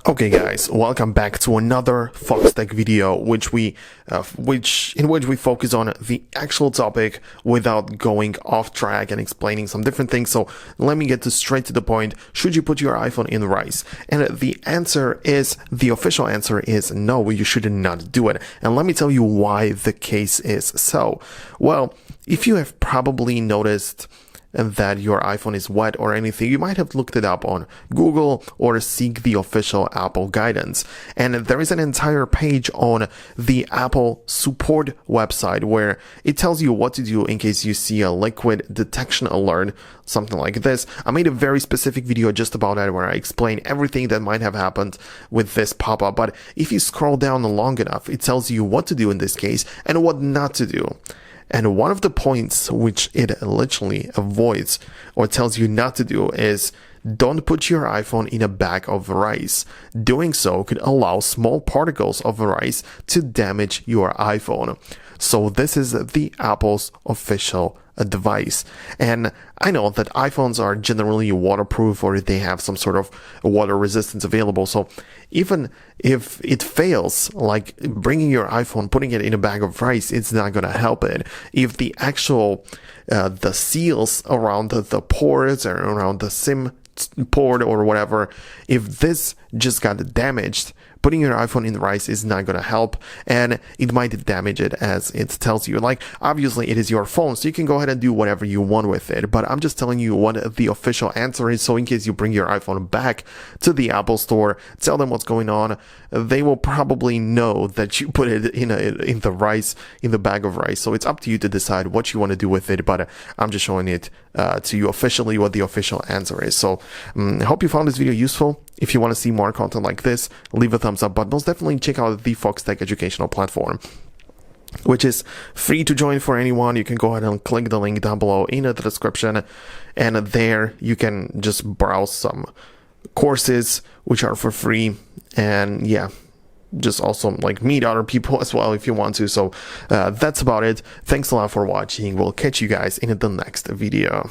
Okay guys, welcome back to another Foxtecc video in which we focus on the actual topic without going off track and explaining some different things. So let me get straight to the point. Should you put your iPhone in rice? And the official answer is no, you should not do it. And let me tell you why the case is so. Well, if you have probably noticed that your iPhone is wet or anything, you might have looked it up on Google or seek the official Apple guidance. And there is an entire page on the Apple support website where it tells you what to do in case you see a liquid detection alert, something like this. I made a very specific video just about that where I explain everything that might have happened with this pop-up. But if you scroll down long enough, it tells you what to do in this case and what not to do. And one of the points which it literally avoids or tells you not to do is don't put your iPhone in a bag of rice. Doing so could allow small particles of rice to damage your iPhone. So this is the Apple's official advice. And I know that iPhones are generally waterproof or they have some sort of water resistance available. So even if it fails, like bringing your iPhone, putting it in a bag of rice, it's not going to help it. If the actual, the seals around the ports or around the SIM port or whatever, if this just got damaged, putting your iPhone in rice is not going to help, and it might damage it as it tells you. Like, obviously it is your phone, so you can go ahead and do whatever you want with it, but I'm just telling you what the official answer is, so in case you bring your iPhone back to the Apple store, tell them what's going on, they will probably know that you put it in the bag of rice. So it's up to you to decide what you want to do with it, but I'm just showing it to you officially what the official answer is. So I hope you found this video useful. If you want to see more content like this, leave a thumbs up, but most definitely check out the Foxtecc educational platform, which is free to join for anyone. You can go ahead and click the link down below in the description, and there you can just browse some courses which are for free, and yeah, just also like meet other people as well if you want to. So that's about it. Thanks a lot for watching. We'll catch you guys in the next video.